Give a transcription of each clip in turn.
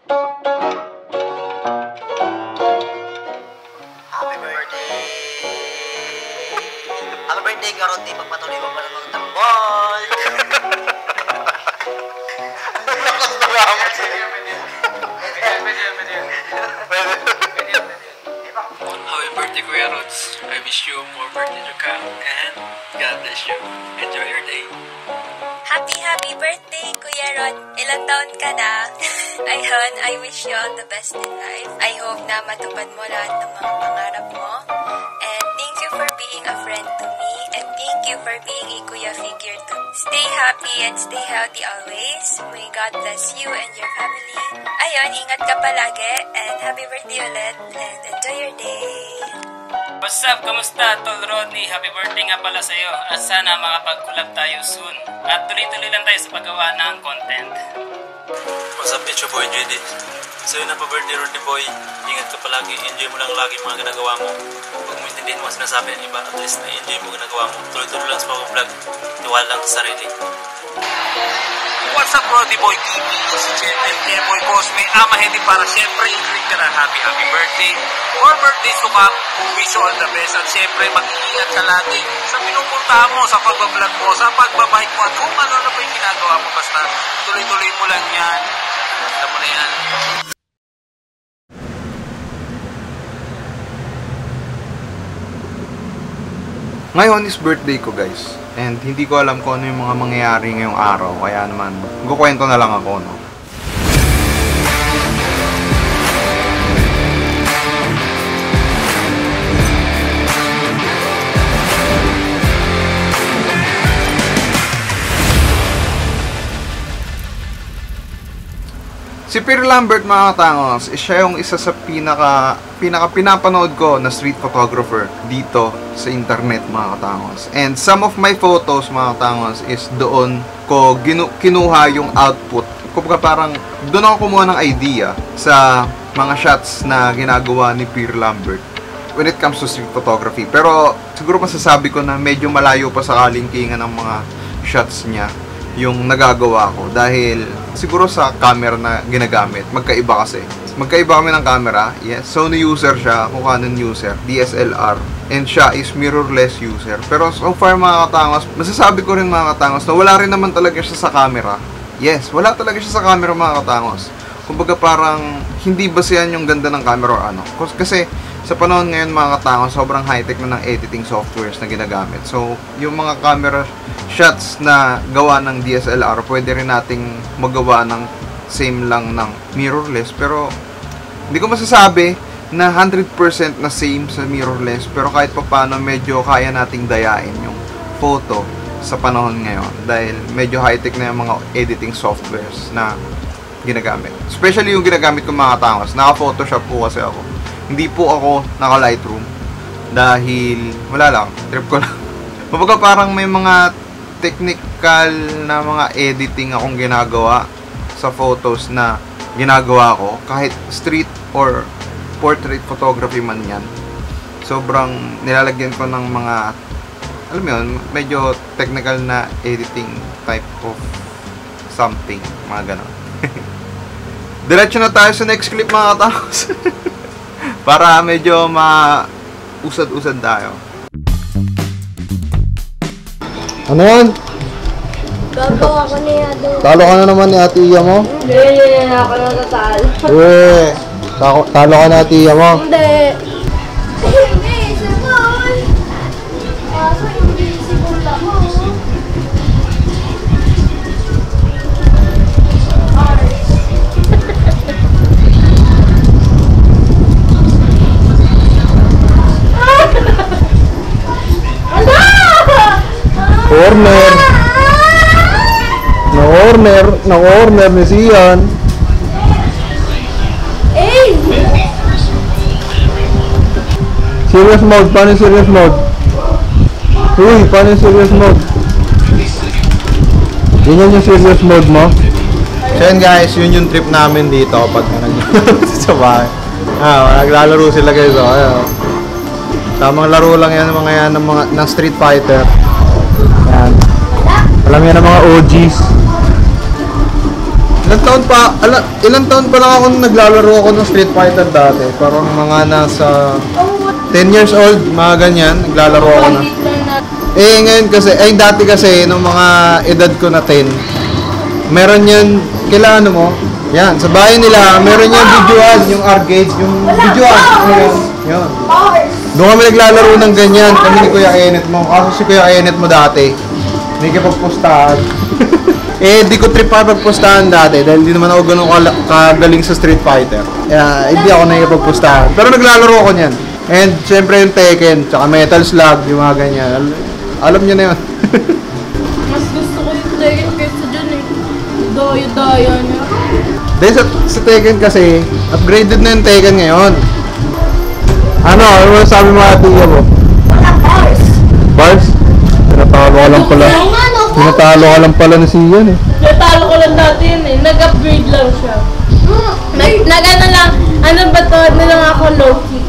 Happy birthday! Happy birthday, Karoti! Magpatuloy mo pa ng mga tambol! Lakas na ramas! Happy birthday, Kuya Rods. I wish you more birthday to come and God bless you. Enjoy your day. Happy birthday, Kuya Rod. Ilang taon ka na? Ayun, I wish you all the best in life. I hope na matupad mo lahat ng mga pangarap mo. And thank you for being a friend to me. And thank you for being a kuya figure to me. Stay happy and stay healthy always. May God bless you and your family. Ayun, ingat ka palagi. And happy birthday ulit. And enjoy your day. What's up? Kamusta? Tol Rodney, happy birthday nga pala sa'yo at sana makapag-collab tayo soon at tuloy-tuloy lang tayo sa paggawa ng content. What's up? It's your boy JD. Sa'yo na pa birthday Rodney boy, ingat ka palagi, enjoy mo lang lagi mga ginagawa mo. Huwag mo intindihin mo sinasabi ng iba, at least na-enjoy mo ginagawa mo. Tuloy-tuloy lang sa pag-vlog, tiwala lang sa sarili. What's up, Rodney Boy TV? Si Jen and Boy Cosme. Mahindi para siyempre i-greet ka na happy birthday. More birthdays to come. Wish you all the best. At siyempre, mag-iingat ka lagi sa pinupuntahan mo, sa pag-vlog mo, sa pagbabike mo, at kung ano na pa yung ginagawa mo. Basta tuloy-tuloy mo lang yan. Alam mo na yan. Ngayon is birthday ko, guys. And hindi ko alam kung ano yung mga mangyayari ngayong araw. Kaya naman, magkukwento na lang ako, no? Si Peer Lambert, mga katangos, siya yung isa sa pinaka pinapanood ko na street photographer dito sa internet, mga katangos. And some of my photos, mga katangos, is doon ko kinuha yung output. Kumbaga parang doon ako kumuha ng idea sa mga shots na ginagawa ni Peer Lambert when it comes to street photography. Pero siguro masasabi ko na medyo malayo pa sa kalingkingan ng mga shots niya yung nagagawa ko dahil siguro sa camera na ginagamit, magkaiba kasi. Magkaiba kami ng camera. Yes, Sony user siya, ako Canon user, DSLR, and siya is mirrorless user. Pero so far, mga katangos, masasabi ko rin, mga katangos, na wala rin naman talaga siya sa camera. Yes, wala talaga siya sa camera, mga katangos. Kumbaga parang hindi basehan yung ganda ng camera or ano. Kasi sa panahon ngayon, mga katangos, sobrang high-tech na ng editing softwares na ginagamit. So, yung mga camera shots na gawa ng DSLR, pwede rin nating magawa ng same lang ng mirrorless. Pero, hindi ko masasabi na 100% na same sa mirrorless. Pero kahit pa paano, medyo kaya nating dayain yung photo sa panahon ngayon. Dahil medyo high-tech na yung mga editing softwares na ginagamit. Especially yung ginagamit ko, mga katangos. Naka-Photoshop po kasi ako. Hindi po ako naka-Lightroom dahil wala lang, trip ko lang. Kumbaga parang may mga technical na mga editing akong ginagawa sa photos na ginagawa ko, kahit street or portrait photography man yan. Sobrang nilalagyan ko ng mga, alam mo yun, medyo technical na editing type of something, mga ganon. Diretso na tayo sa next clip, mga katangos. Para medyo ma-usad-usad tayo. Ano yan? Gagawa ko niya doon. Talo ka na naman ni Ate Iya mo? Hindi, ako na natalo. Talo ka na Ate Iya mo? Hindi. Hindi, sibol. Kaso hindi sibol ako. Corner. Na-corner ni Sian. Eh! Serious mode, paano yung serious mode? Uy, paano yung serious mode? Yun yung serious mode mo? So yun guys, yun yung trip namin dito pag naglalaro sa bahay. Naglalaro sila guys, oh. Tamang laro lang yan mga yan ng Street Fighter. Yan. Alam yan ng mga OGs. Ilang taon pa lang ako nung naglalaro ako ng Street Fighter dati. Parang mga nasa 10 years old, mga ganyan, naglalaro ako na. Ngayon kasi, dati kasi, nung mga edad ko na 10, meron yan, kailangan mo, yan, sa bahay nila, meron yan videoan, yung arcade, yung videoan, yun. Doon kami naglalaro ng ganyan, kami ni Kuya Enet mo. Kaso si Kuya Enet mo dati, may kapagpustahan. Di ko trip pagpustahan dati dahil hindi naman ako ganun kagaling sa Street Fighter. Hindi ako nakikipagpustahan. Pero naglalaro ako niyan. And syempre yung Tekken, tsaka Metal Slug, yung mga ganyan. Alam niyo na yun. Mas gusto ko yung Tekken kaysa dyan eh. Daya niya. Dahil sa Tekken kasi, upgraded na yung Tekken ngayon. Ano sabi mo ate mo? Bars! Bars? Tinatalo ka lang pala. Tinatalo ka lang pala na siyan eh. Natalo ko lang dati yun eh. Nag-upgrade lang siya. Nag-ano lang. Ano ba to? Ano lang ako low-key.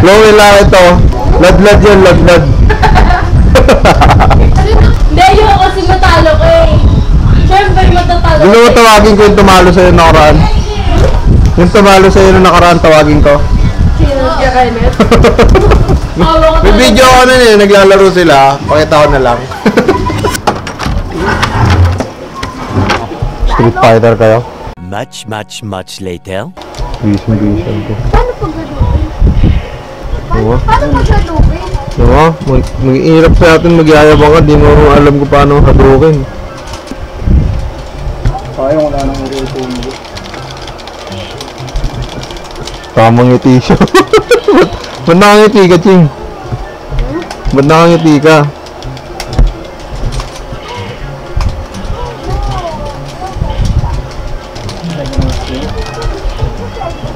Low-key lang ito. Ladlad yan, ladlad. Hindi, yun kasi matalo ko eh. Siyempre matatalo Gusto mo tawagin ko yung tumalo sa'yo nakaraan? Yung tumalo sa'yo nung nakaraan, tawagin ko. Sino siya Kenneth? May video ako nun eh, naglalaro sila. Pakita ko na lang. Street Fighter kayo? Much later. Gising ko. Paano pag-hadupin? Oo. Paano pag-hadupin? Diba? Mag-iirap sa atin, magyayabang ka, di mo alam kung paano hadukin. Sayang wala nang routine mo. Tamang ngiti siya. Ba't nakangiti ka, Ching? Ba't nakangiti ka?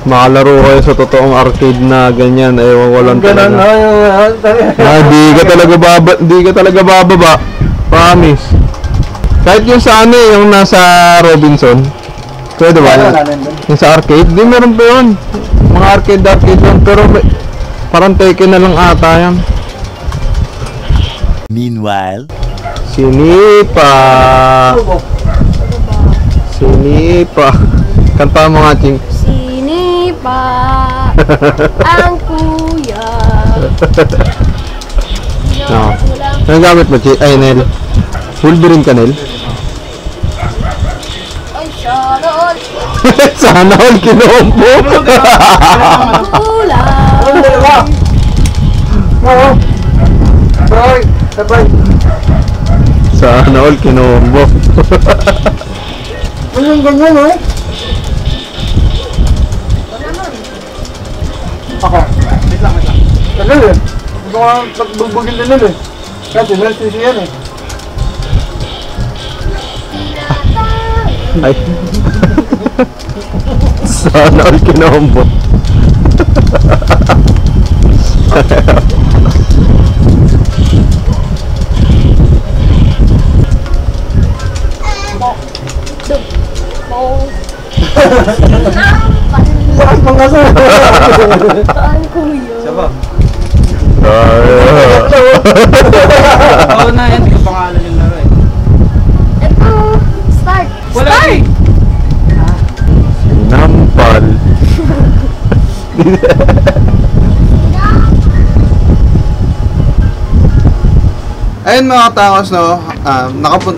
Makalaro kayo sa totoong arcade na ganyan, walang talaga. Di ka talaga bababa. Promise. Kahit yung sa ano yung nasa Robinson. Pwede ba? Yung sa arcade, di meron pa yun. Mga arcade lang, pero parang Tekken na lang ata yan. Meanwhile, Sinipa. Kanta mo nga, Ching. Sinipa ang kuya. No. Anong gamit mo, Ching? Ay, Nel. Wolverine ka, Nel? Ay, shoutout. Sana all kinombo. Kulang. Sana all kinombo. Anong ganyan eh? Ako. Wait lang. Tagal eh. Gusto ko nga pagbubugin din nun eh. Kasi nalsisi yan eh. Ay. Sana all kinombo. Bakit pang kaso? Ang kuya. Saba? Oo na yan, hindi ko pangalan yung laro eh. Ito, start. Wala eh! Nampal. Ayun mga katangos, no,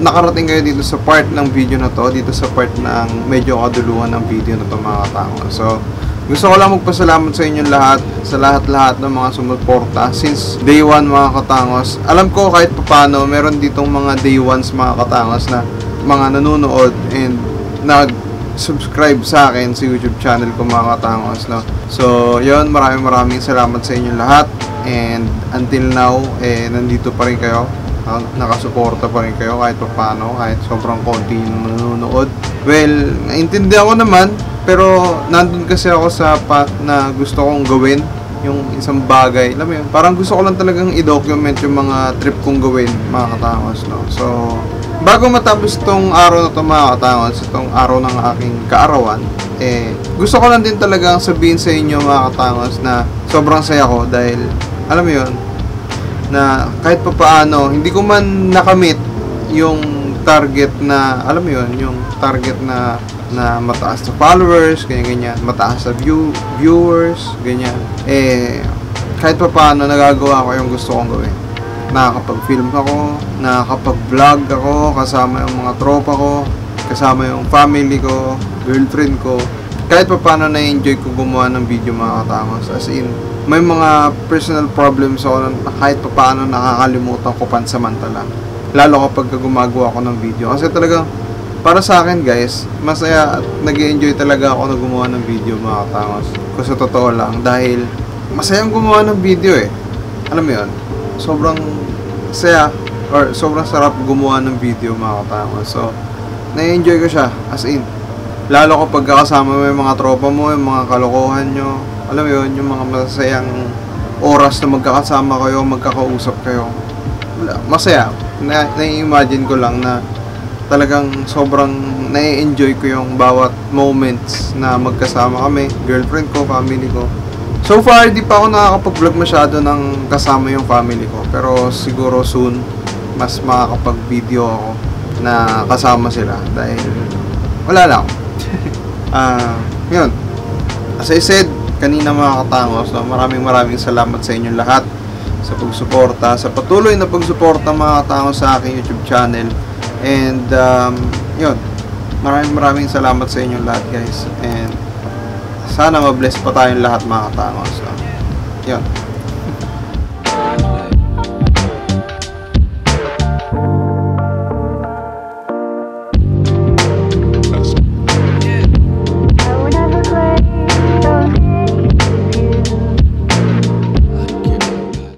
nakarating kayo dito sa part ng video na to, dito sa part ng medyo kaduluhan ng video na to mga katangos. So, gusto ko lang magpasalamat sa inyong lahat, sa lahat-lahat ng mga sumuporta since day 1 mga katangos. Alam ko kahit paano, meron ditong mga day 1s mga katangos na mga nanonood and nag-subscribe sa akin sa YouTube channel ko mga katangos, no. So, yun, maraming salamat sa inyong lahat. And until now, nandito pa rin kayo. Nakasuporta pa rin kayo kahit paano, kahit sobrang konti yung nanonood. Well, naintindihan ko naman, pero nandun kasi ako sa path na gusto kong gawin yung isang bagay. Alam mo yun, parang gusto ko lang talagang i-document yung mga trip kong gawin, mga katangos, no? So, bago matapos itong araw na ito, mga katangos, itong araw ng aking kaarawan, gusto ko lang din talagang sabihin sa inyo, mga katangos, na sobrang saya ko dahil alam mo yun, na kahit paano, hindi ko man nakamit yung target na, alam mo yun, yung target na mataas na followers, ganyan, mataas na viewers, ganyan. Kahit pa paano, nagagawa ko yung gusto kong gawin. Nakakapag-film ako, nakakapag-vlog ako, kasama yung mga tropa ko, kasama yung family ko, girlfriend ko. Kahit pa paano na-enjoy ko gumawa ng video, mga katangos. As in, may mga personal problems ako na kahit pa paano nakakalimutan ko pansamantala. Lalo kapag gumagawa ko ng video. Kasi talagang, para sa akin guys, masaya at nag-enjoy talaga ako na gumawa ng video, mga katangos. Kung sa totoo lang, dahil masayang gumawa ng video eh. Alam mo yun? Sobrang saya or sobrang sarap gumawa ng video, mga katangos. So, na-enjoy ko siya, as in. Lalo kapag kasama mo yung mga tropa mo, yung mga kalokohan nyo, alam mo yun, yung mga masayang oras na magkakasama kayo, magkakausap kayo. Masaya. Na-imagine ko lang na talagang sobrang na-enjoy ko yung bawat moments na magkasama kami, girlfriend ko, family ko. So far, di pa ako nakakapag-vlog masyado ng kasama yung family ko. Pero siguro soon, mas makakapag-video ako na kasama sila. Dahil wala lang. Yun. As I said, kanina mga katangos, no, maraming salamat sa inyong lahat sa pagsuporta, sa patuloy na pagsuporta, mga katangos, sa aking YouTube channel. And yun, maraming salamat sa inyong lahat, guys. And sana ma-bless pa tayong lahat, mga katangos. So, yun.